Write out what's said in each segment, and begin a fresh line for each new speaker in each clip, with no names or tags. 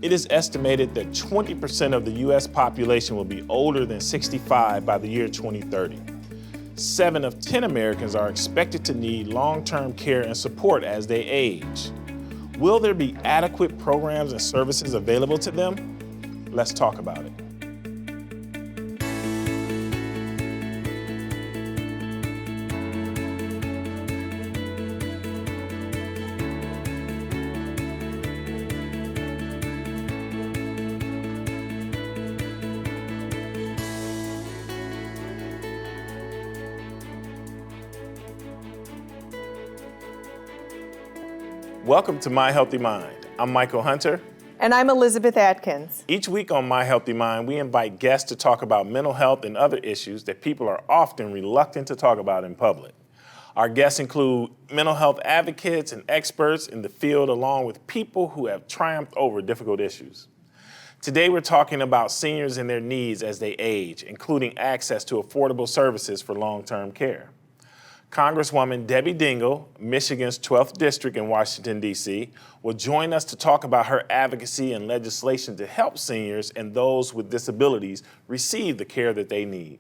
It is estimated that 20% of the U.S. population will be older than 65 by the year 2030. 7 of 10 Americans are expected to need long-term care and support as they age. Will there be adequate programs and services available to them? Let's talk about it. Welcome to My Healthy Mind. I'm Michael Hunter.
And I'm Elizabeth Atkins.
Each week on My Healthy Mind, we invite guests to talk about mental health and other issues that people are often reluctant to talk about in public. Our guests include mental health advocates and experts in the field, along with people who have triumphed over difficult issues. Today, we're talking about seniors and their needs as they age, including access to affordable services for long-term care. Congresswoman Debbie Dingell, Michigan's 12th District in Washington, D.C., will join us to talk about her advocacy and legislation to help seniors and those with disabilities receive the care that they need.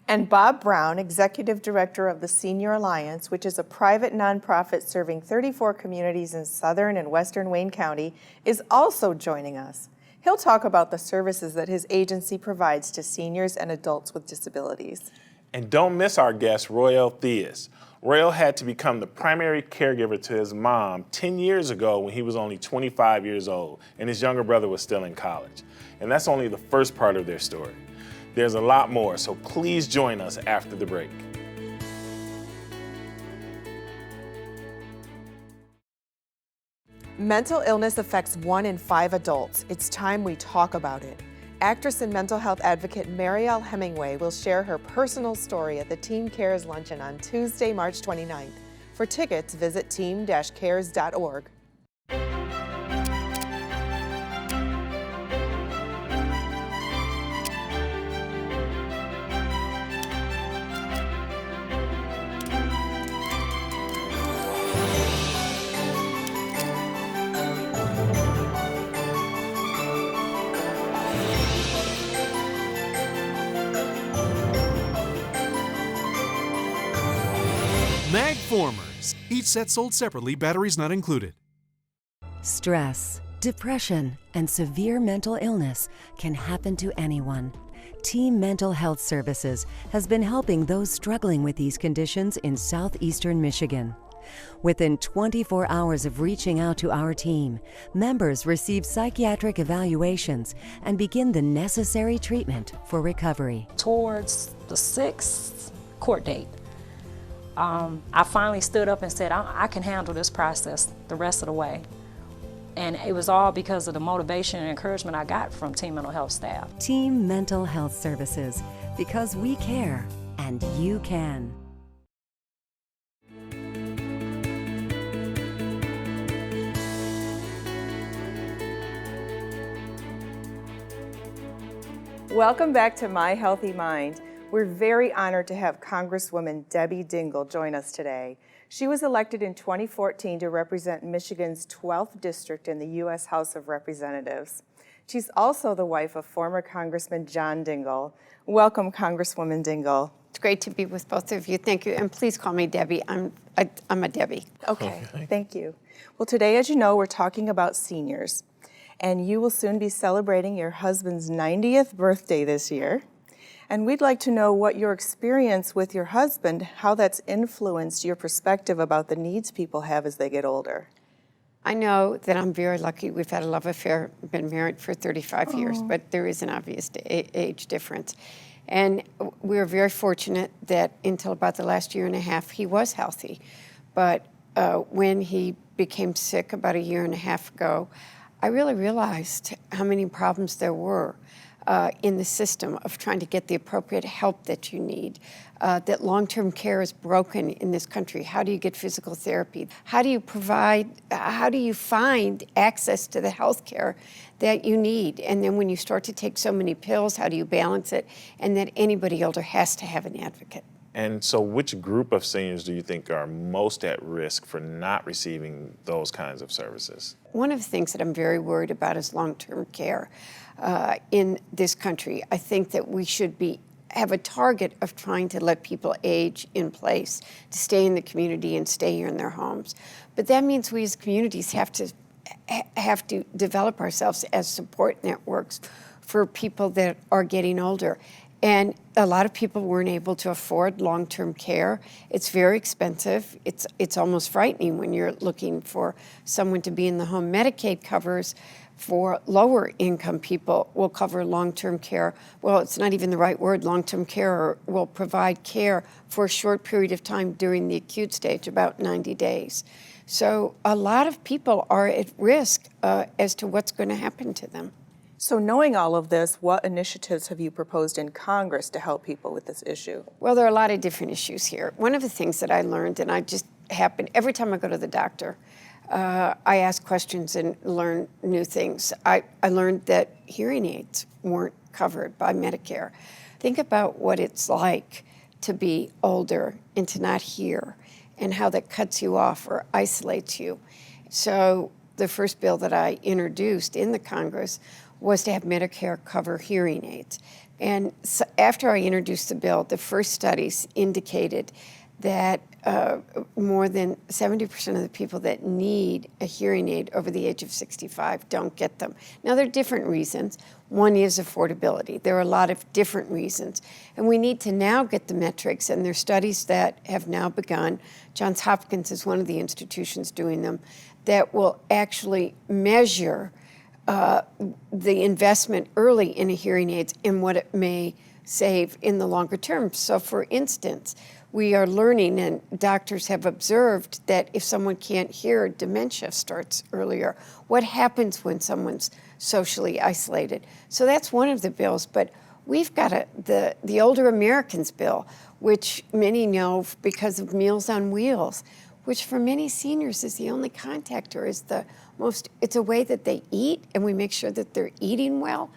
And Bob Brown, Executive Director of the Senior Alliance, which is a private nonprofit serving 34 communities in southern and western Wayne County, is also joining us. He'll talk about the services that his agency provides to seniors and adults with disabilities.
And don't miss our guest, Royal Theus. Royal had to become the primary caregiver to his mom 10 years ago when he was only 25 years old and his younger brother was still in college. And that's only the first part of their story. There's a lot more, so please join us after the break.
Mental illness affects 1 in 5 adults. It's time we talk about it. Actress and mental health advocate Marielle Hemingway will share her personal story at the Team Cares Luncheon on Tuesday, March 29th. For tickets, visit team-cares.org.
Magformers. Each set sold separately, batteries not included.
Stress, depression, and severe mental illness can happen to anyone. Team Mental Health Services has been helping those struggling with these conditions in southeastern Michigan. Within 24 hours of reaching out to our team, members receive psychiatric evaluations and begin the necessary treatment for recovery.
Towards the 6th court date, I finally stood up and said, I can handle this process the rest of the way. And it was all because of the motivation and encouragement I got from Team Mental Health staff.
Team Mental Health Services, because we care and you can.
Welcome back to My Healthy Mind. We're very honored to have Congresswoman Debbie Dingell join us today. She was elected in 2014 to represent Michigan's 12th district in the U.S. House of Representatives. She's also the wife of former Congressman John Dingell. Welcome, Congresswoman Dingell.
It's great to be with both of you. Thank you. And please call me Debbie. I'm a Debbie.
Okay, thank you. Well, today, as you know, we're talking about seniors. And you will soon be celebrating your husband's 90th birthday this year. And we'd like to know what your experience with your husband, how that's influenced your perspective about the needs people have as they get older.
I know that I'm very lucky. We've had a love affair, been married for 35 years, but there is an obvious age difference. And we're very fortunate that until about the last year and a half, he was healthy. But when he became sick about a year and a half ago, I really realized how many problems there were in the system of trying to get the appropriate help that you need, that long-term care is broken in this country. How do you get physical therapy? How do you find access to the health care that you need? And then when you start to take so many pills, how do you balance it? And that anybody older has to have an advocate.
And so which group of seniors do you think are most at risk for not receiving those kinds of services?
One of the things that I'm very worried about is long-term care in this country. I think that we should have a target of trying to let people age in place, to stay in the community and stay here in their homes. But that means we as communities have to develop ourselves as support networks for people that are getting older. And a lot of people weren't able to afford long-term care. It's very expensive. It's almost frightening when you're looking for someone to be in the home. Medicaid covers for lower income people will cover long-term care. Well, it's not even the right word. Long-term care will provide care for a short period of time during the acute stage, about 90 days. So a lot of people are at risk as to what's going to happen to them.
So knowing all of this, what initiatives have you proposed in Congress to help people with this issue?
Well, there are a lot of different issues here. One of the things that I learned, and I just happened every time I go to the doctor, I ask questions and learn new things. I learned that hearing aids weren't covered by Medicare. Think about what it's like to be older and to not hear, and how that cuts you off or isolates you. So the first bill that I introduced in the Congress was to have Medicare cover hearing aids. And so after I introduced the bill, the first studies indicated that more than 70% of the people that need a hearing aid over the age of 65 don't get them. Now, there are different reasons. One is affordability. There are a lot of different reasons. And we need to now get the metrics, and there are studies that have now begun. Johns Hopkins is one of the institutions doing them, that will actually measure the investment early in a hearing aids and what it may save in the longer term. So for instance, we are learning, and doctors have observed, that if someone can't hear, dementia starts earlier. What happens when someone's socially isolated? So that's one of the bills, but we've got the Older Americans bill, which many know because of Meals on Wheels, which for many seniors is the only contact, or is it's a way that they eat, and we make sure that they're eating well.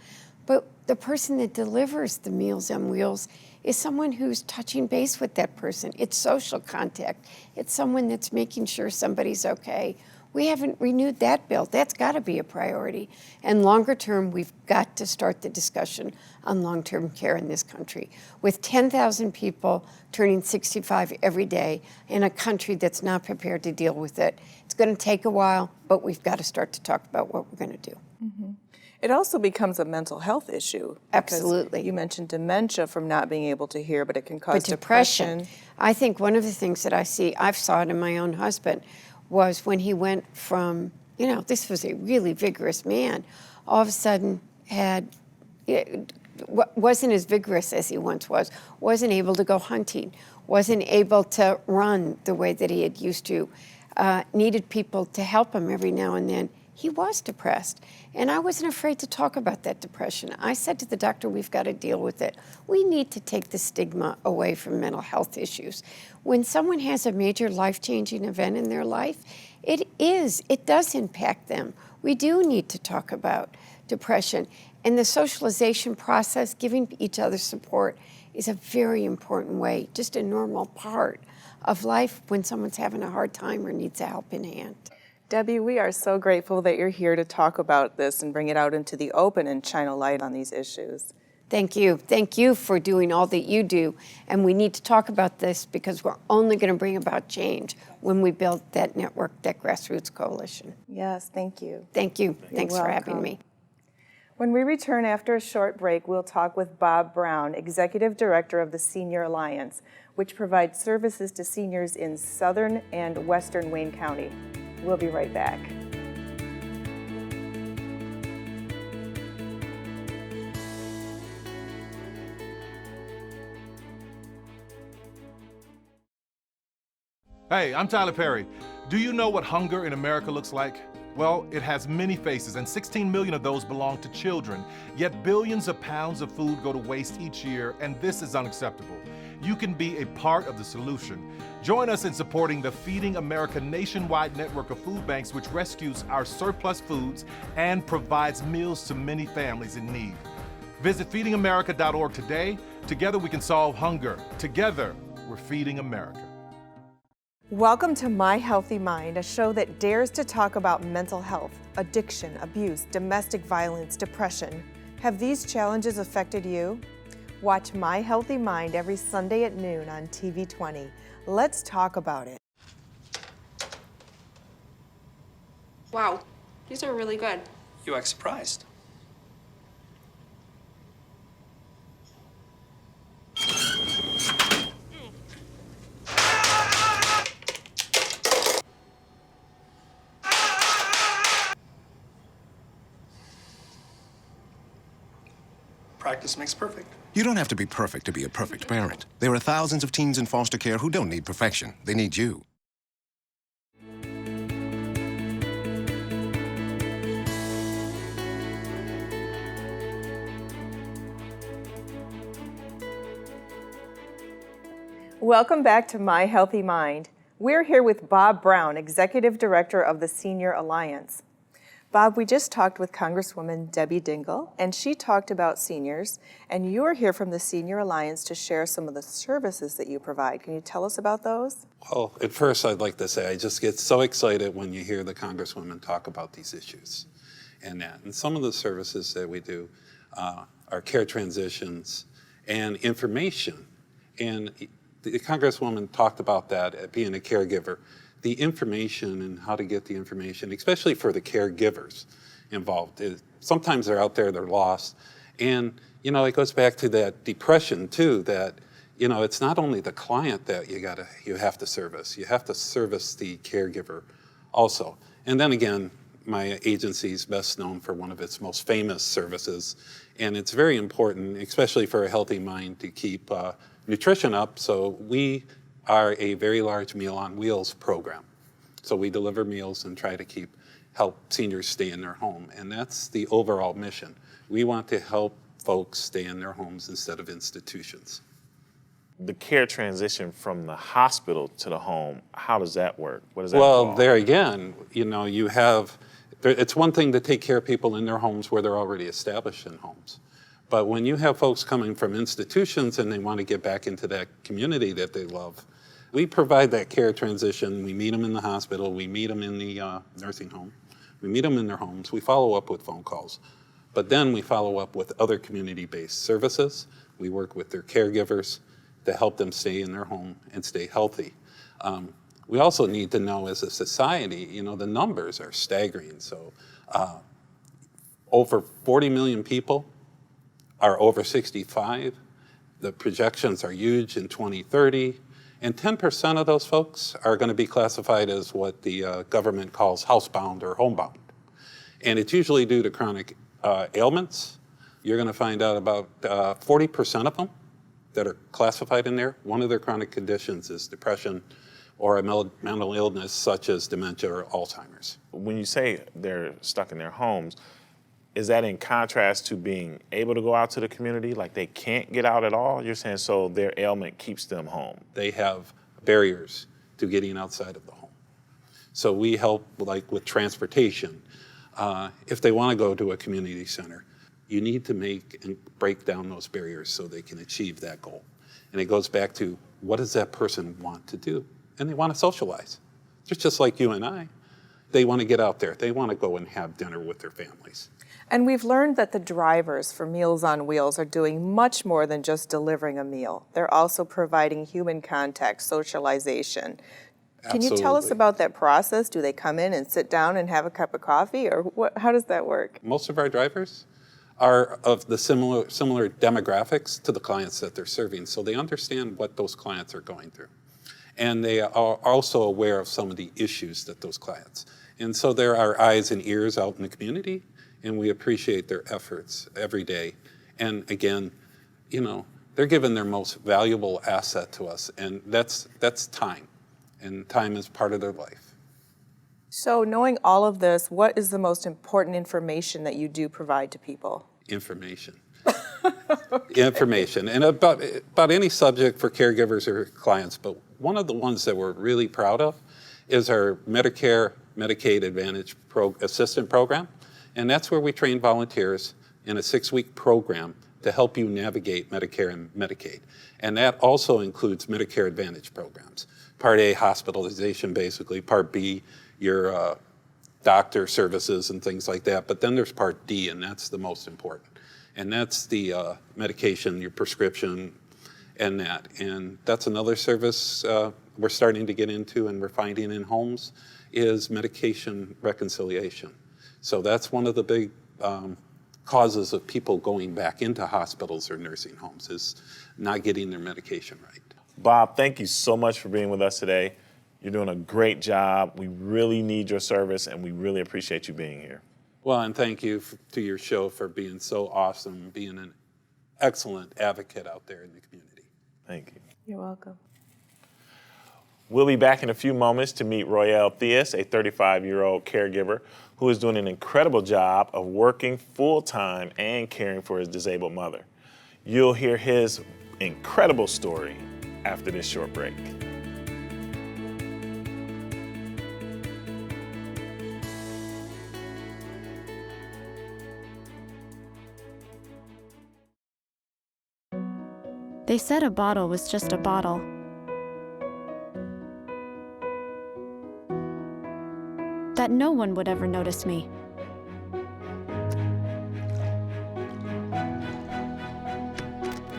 But the person that delivers the Meals on Wheels is someone who's touching base with that person. It's social contact. It's someone that's making sure somebody's okay. We haven't renewed that bill. That's got to be a priority. And longer term, we've got to start the discussion on long-term care in this country. With 10,000 people turning 65 every day in a country that's not prepared to deal with it, it's going to take a while, but we've got to start to talk about what we're going to do.
Mm-hmm. It also becomes a mental health issue.
Absolutely.
You mentioned dementia from not being able to hear, but it can cause depression.
I think one of the things that I've saw it in my own husband, was when he went from, this was a really vigorous man, all of a sudden wasn't as vigorous as he once was, wasn't able to go hunting, wasn't able to run the way that he had used to, needed people to help him every now and then. He was depressed, and I wasn't afraid to talk about that depression. I said to the doctor, we've got to deal with it. We need to take the stigma away from mental health issues. When someone has a major life-changing event in their life, it does impact them. We do need to talk about depression. And the socialization process, giving each other support, is a very important way, just a normal part of life when someone's having a hard time or needs a helping hand.
Debbie, we are so grateful that you're here to talk about this and bring it out into the open and shine a light on these issues.
Thank you. Thank you for doing all that you do. And we need to talk about this because we're only going to bring about change when we build that network, that grassroots coalition.
Yes, thank you.
Thank you. Thanks for having me.
When we return after a short break, we'll talk with Bob Brown, Executive Director of the Senior Alliance, which provides services to seniors in southern and western Wayne County. We'll be right back.
Hey, I'm Tyler Perry. Do you know what hunger in America looks like? Well, it has many faces, and 16 million of those belong to children. Yet billions of pounds of food go to waste each year, and this is unacceptable. You can be a part of the solution. Join us in supporting the Feeding America nationwide network of food banks, which rescues our surplus foods and provides meals to many families in need. Visit feedingamerica.org today. Together we can solve hunger. Together we're feeding America.
Welcome to My Healthy Mind, a show that dares to talk about mental health, addiction, abuse, domestic violence, depression. Have these challenges affected you? Watch My Healthy Mind every Sunday at noon on TV 20. Let's talk about it.
Wow, these are really good.
You act surprised. Practice makes perfect.
You don't have to be perfect to be a perfect parent. There are thousands of teens in foster care who don't need perfection. They need you.
Welcome back to My Healthy Mind. We're here with Bob Brown, Executive Director of the Senior Alliance. Bob, we just talked with Congresswoman Debbie Dingell, and she talked about seniors, and you're here from the Senior Alliance to share some of the services that you provide. Can you tell us about those?
Well, at first I'd like to say I just get so excited when you hear the Congresswoman talk about these issues and that. And some of the services that we do are care transitions and information. And the Congresswoman talked about that, being a caregiver. The information and how to get the information, especially for the caregivers involved. Sometimes they're out there, they're lost. And, you know, it goes back to that depression too, that, you know, it's not only the client that you have to service, you have to service the caregiver also. And then again, my agency is best known for one of its most famous services. And it's very important, especially for a healthy mind, to keep nutrition up. So we are a very large Meal on Wheels program. So we deliver meals and try to help seniors stay in their home. And that's the overall mission. We want to help folks stay in their homes instead of institutions.
The care transition from the hospital to the home, how does that work? What does that
Well,
involve?
there again, you know, it's one thing to take care of people in their homes where they're already established in homes. But when you have folks coming from institutions and they want to get back into that community that they love, we provide that care transition. We meet them in the hospital, we meet them in the nursing home, we meet them in their homes, we follow up with phone calls. But then we follow up with other community-based services. We work with their caregivers to help them stay in their home and stay healthy. We also need to know as a society, you know, the numbers are staggering. So over 40 million people are over 65. The projections are huge in 2030. And 10% of those folks are going to be classified as what the government calls housebound or homebound. And it's usually due to chronic ailments. You're going to find out about 40% of them that are classified in there. One of their chronic conditions is depression or a mental illness such as dementia or Alzheimer's.
When you say they're stuck in their homes, is that in contrast to being able to go out to the community? Like they can't get out at all? You're saying so their ailment keeps them home?
They have barriers to getting outside of the home. So we help like with transportation. If they want to go to a community center, you need to make and break down those barriers so they can achieve that goal. And it goes back to what does that person want to do? And they want to socialize. Just like you and I. They want to get out there. They want to go and have dinner with their families.
And we've learned that the drivers for Meals on Wheels are doing much more than just delivering a meal. They're also providing human contact, socialization. Can you tell us about that process? Do they come in and sit down and have a cup of coffee, or how does that work?
Most of our drivers are of the similar demographics to the clients that they're serving, so they understand what those clients are going through. And they are also aware of some of the issues that those clients. And so there are eyes and ears out in the community, and we appreciate their efforts every day. And again, you know, they're giving their most valuable asset to us, and that's time. And time is part of their life.
So knowing all of this, what is the most important information that you do provide to people?
Information. Information. And about any subject for caregivers or clients, but one of the ones that we're really proud of is our Medicare, Medicaid Advantage Assistant Program. And that's where we train volunteers in a 6-week program to help you navigate Medicare and Medicaid. And that also includes Medicare Advantage programs. Part A, hospitalization basically. Part B, your doctor services and things like that. But then there's Part D, and that's the most important. And that's the medication, your prescription, and that. And that's another service we're starting to get into and we're finding in homes is medication reconciliation. So that's one of the big causes of people going back into hospitals or nursing homes is not getting their medication right.
Bob, thank you so much for being with us today. You're doing a great job. We really need your service, and we really appreciate you being here.
Well, and thank you to your show for being so awesome, being an excellent advocate out there in the community.
Thank you.
You're welcome.
We'll be back in a few moments to meet Royale Theus, a 35-year-old caregiver who is doing an incredible job of working full-time and caring for his disabled mother. You'll hear his incredible story after this short break.
They said a bottle was just a bottle. That no one would ever notice me.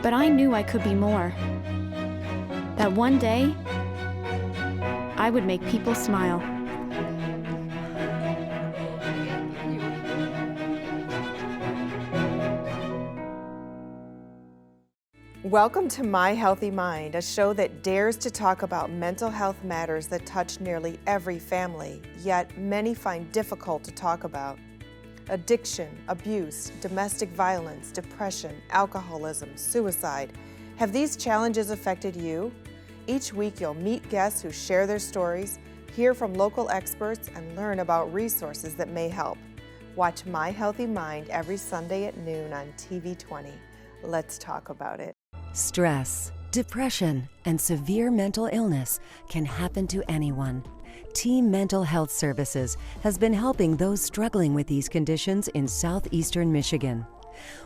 But I knew I could be more. That one day, I would make people smile.
Welcome to My Healthy Mind, a show that dares to talk about mental health matters that touch nearly every family, yet many find difficult to talk about. Addiction, abuse, domestic violence, depression, alcoholism, suicide. Have these challenges affected you? Each week you'll meet guests who share their stories, hear from local experts, and learn about resources that may help. Watch My Healthy Mind every Sunday at noon on TV 20. Let's talk about it.
Stress, depression, and severe mental illness can happen to anyone. Team Mental Health Services has been helping those struggling with these conditions in southeastern Michigan.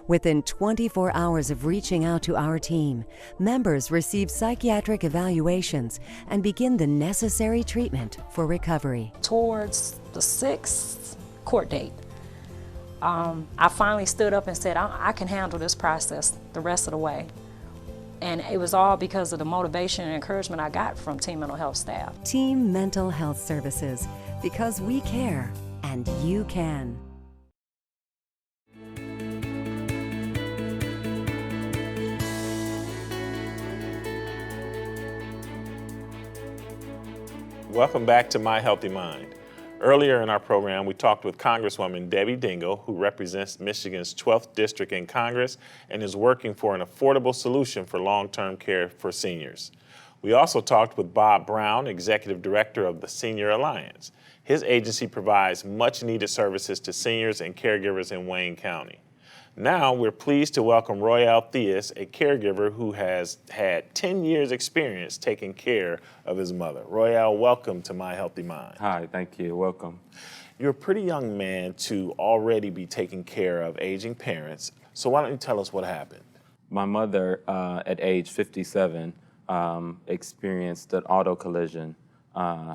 Within 24 hours of reaching out to our team, members receive psychiatric evaluations and begin the necessary treatment for recovery.
Towards the 6th court date, I finally stood up and said, I can handle this process the rest of the way. And it was all because of the motivation and encouragement I got from Team Mental Health staff.
Team Mental Health Services, because we care and you can.
Welcome back to My Healthy Mind. Earlier in our program, we talked with Congresswoman Debbie Dingell, who represents Michigan's 12th District in Congress and is working for an affordable solution for long-term care for seniors. We also talked with Bob Brown, Executive Director of the Senior Alliance. His agency provides much-needed services to seniors and caregivers in Wayne County. Now, we're pleased to welcome Royale Theus, a caregiver who has had 10 years' experience taking care of his mother. Royale, welcome to My Healthy Mind.
Hi, thank you. Welcome.
You're a pretty young man to already be taking care of aging parents, so why don't you tell us what happened?
My mother, at age 57, experienced an auto collision,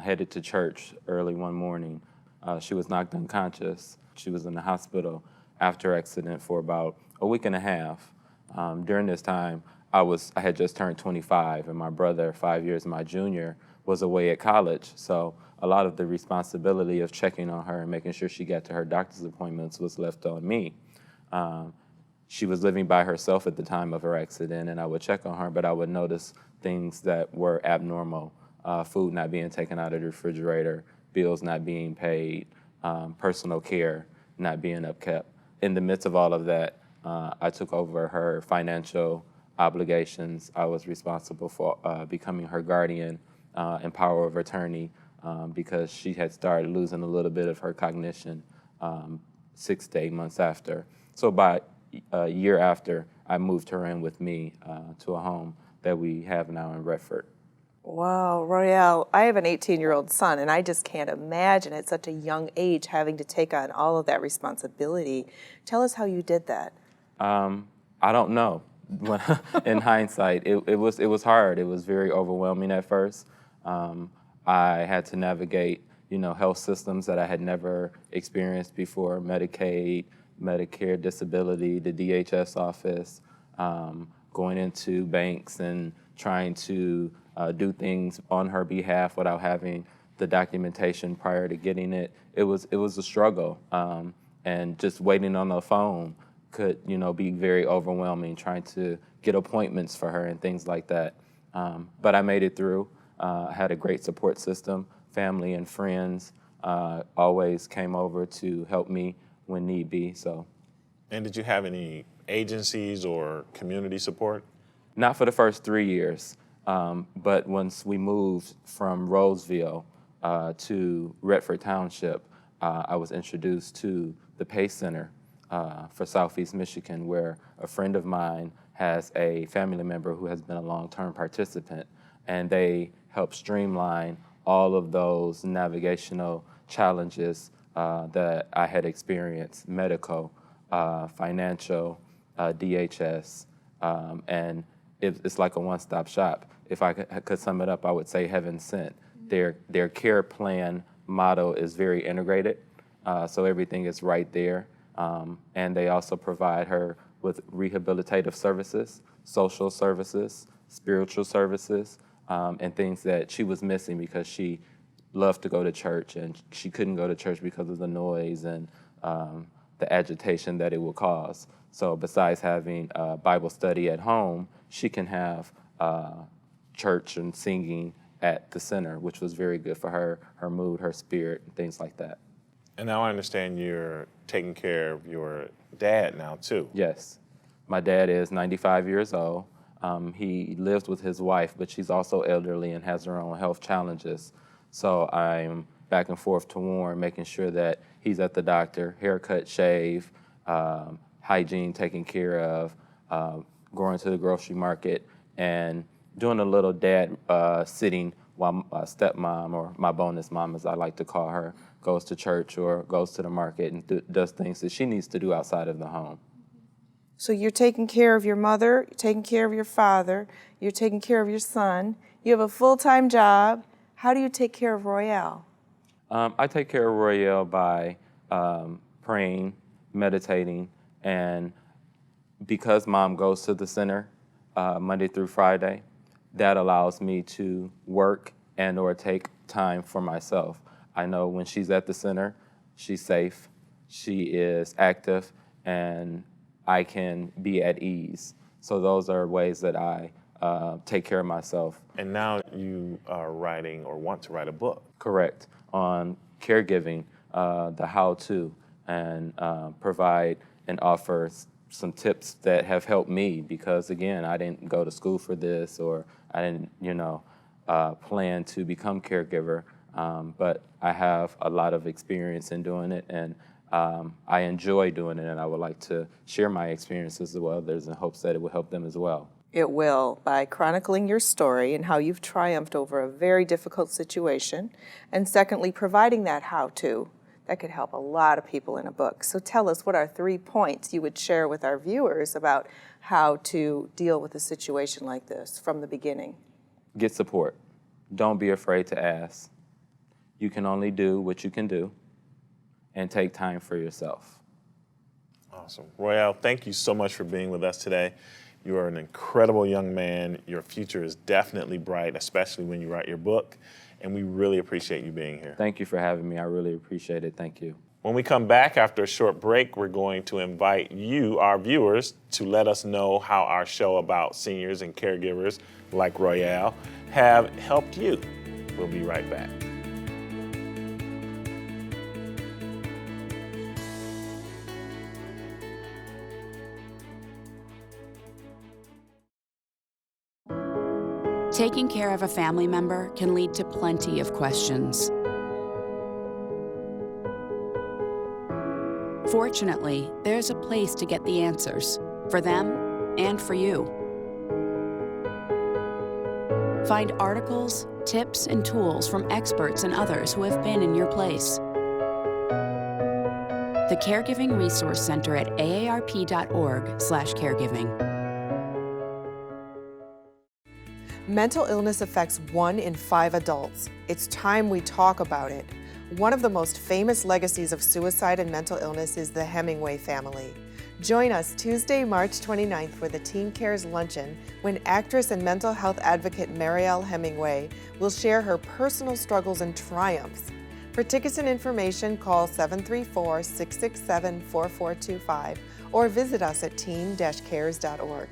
headed to church early one morning. She was knocked unconscious. She was in the hospital after accident for about a week and a half. During this time, I had just turned 25, and my brother, 5 years my junior, was away at college. So a lot of the responsibility of checking on her and making sure she got to her doctor's appointments was left on me. She was living by herself at the time of her accident, and I would check on her, but I would notice things that were abnormal, food not being taken out of the refrigerator, bills not being paid, personal care not being upkept. In the midst of all of that, I took over her financial obligations. I was responsible for becoming her guardian and power of attorney because she had started losing a little bit of her cognition 6 to 8 months after. So by a year after, I moved her in with me to a home that we have now in Redford.
Wow, Royale, I have an 18-year-old son, and I just can't imagine at such a young age having to take on all of that responsibility. Tell us how you did that.
I don't know. In hindsight, it was hard. It was very overwhelming at first. I had to navigate, health systems that I had never experienced before: Medicaid, Medicare, disability, the DHS office, going into banks and trying to do things on her behalf without having the documentation prior to getting it. It was a struggle, and just waiting on the phone could, be very overwhelming, trying to get appointments for her and things like that. But I made it through. I had a great support system. Family and friends always came over to help me when need be. So.
And did you have any agencies or community support?
Not for the first 3 years, but once we moved from Roseville to Redford Township, I was introduced to the PACE Center for Southeast Michigan, where a friend of mine has a family member who has been a long-term participant, and they help streamline all of those navigational challenges that I had experienced: medical, financial, DHS, and it's like a one-stop shop. If I could sum it up, I would say heaven sent. Their care plan model is very integrated, so everything is right there. And they also provide her with rehabilitative services, social services, spiritual services, and things that she was missing because she loved to go to church and she couldn't go to church because of the noise and the agitation that it would cause. So besides having Bible study at home, she can have church and singing at the center, which was very good for her mood, her spirit, and things like that.
And now I understand you're taking care of your dad now, too.
Yes. My dad is 95 years old. He lives with his wife, but she's also elderly and has her own health challenges. So I'm back and forth to Warren, making sure that he's at the doctor, haircut, shave, hygiene taken care of, going to the grocery market, and doing a little dad sitting while my stepmom, or my bonus mom as I like to call her, goes to church or goes to the market and does things that she needs to do outside of the home.
So you're taking care of your mother, you're taking care of your father, you're taking care of your son, you have a full-time job. How do you take care of Royale?
I take care of Royale by praying, meditating, and because Mom goes to the center Monday through Friday, that allows me to work and or take time for myself. I know when she's at the center, she's safe, she is active, and I can be at ease. So those are ways that I take care of myself.
And now you are writing or want to write a book.
Correct, on caregiving, the how-to, and provide and offer some tips that have helped me because, again, I didn't go to school for this or I didn't, plan to become caregiver, but I have a lot of experience in doing it, and I enjoy doing it, and I would like to share my experiences with others in hopes that it will help them as well.
It will, by chronicling your story and how you've triumphed over a very difficult situation, and secondly, providing that how-to that could help a lot of people in a book. So tell us, what are 3 points you would share with our viewers about how to deal with a situation like this from the beginning?
Get support. Don't be afraid to ask. You can only do what you can do, and take time for yourself.
Awesome. Royale, thank you so much for being with us today. You are an incredible young man. Your future is definitely bright, especially when you write your book, and we really appreciate you being here.
Thank you for having me. I really appreciate it. Thank you.
When we come back after a short break, we're going to invite you, our viewers, to let us know how our show about seniors and caregivers like Royale have helped you. We'll be right back.
Taking care of a family member can lead to plenty of questions. Fortunately, there's a place to get the answers, for them and for you. Find articles, tips, and tools from experts and others who have been in your place. the Caregiving Resource Center at aarp.org/caregiving.
Mental illness affects 1 in 5 adults. It's time we talk about it. One of the most famous legacies of suicide and mental illness is the Hemingway family. Join us Tuesday, March 29th for the Teen Cares Luncheon, when actress and mental health advocate Marielle Hemingway will share her personal struggles and triumphs. For tickets and information, call 734-667-4425 or visit us at teen-cares.org.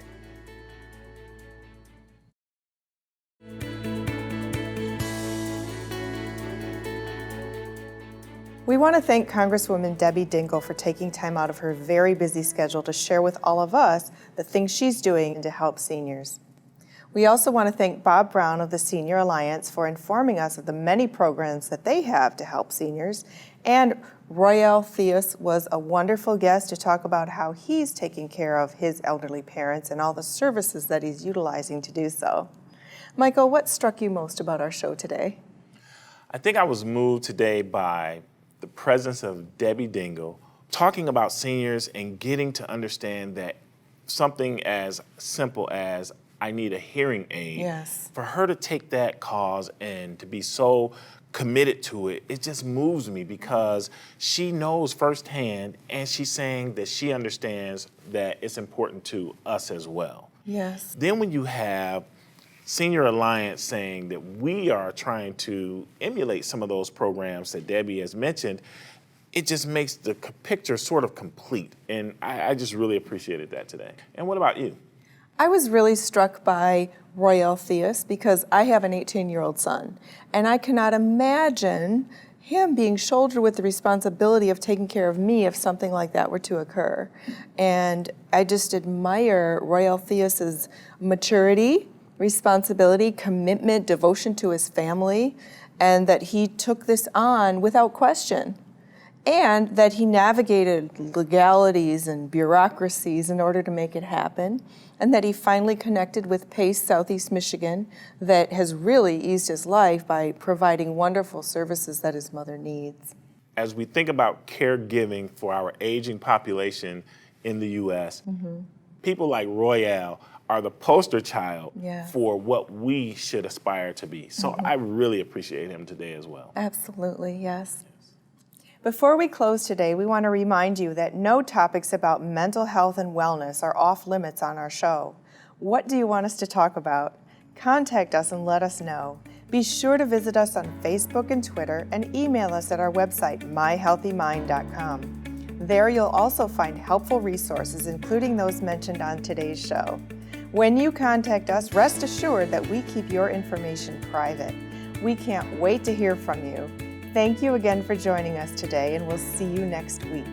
We want to thank Congresswoman Debbie Dingell for taking time out of her very busy schedule to share with all of us the things she's doing to help seniors. We also want to thank Bob Brown of the Senior Alliance for informing us of the many programs that they have to help seniors. And Royale Theus was a wonderful guest to talk about how he's taking care of his elderly parents and all the services that he's utilizing to do so. Michael, what struck you most about our show today?
I think I was moved today by the presence of Debbie Dingell talking about seniors and getting to understand that something as simple as I need a hearing aid,
yes,
for her to take that cause and to be so committed to it, it just moves me because she knows firsthand and she's saying that she understands that it's important to us as well.
Yes.
Then when you have Senior Alliance saying that we are trying to emulate some of those programs that Debbie has mentioned, it just makes the picture sort of complete. And I just really appreciated that today. And what about you?
I was really struck by Royale Theus because I have an 18-year-old son, and I cannot imagine him being shouldered with the responsibility of taking care of me if something like that were to occur. And I just admire Royale Theus's maturity, responsibility, commitment, devotion to his family, and that he took this on without question, and that he navigated legalities and bureaucracies in order to make it happen, and that he finally connected with PACE Southeast Michigan that has really eased his life by providing wonderful services that his mother needs.
As we think about caregiving for our aging population in the U.S., people like Royale are the poster child for what we should aspire to be. So I really appreciate him today as well.
Absolutely, yes. Before we close today, we want to remind you that no topics about mental health and wellness are off limits on our show. What do you want us to talk about? Contact us and let us know. Be sure to visit us on Facebook and Twitter and email us at our website, myhealthymind.com. There you'll also find helpful resources, including those mentioned on today's show. When you contact us, rest assured that we keep your information private. We can't wait to hear from you. Thank you again for joining us today, and we'll see you next week.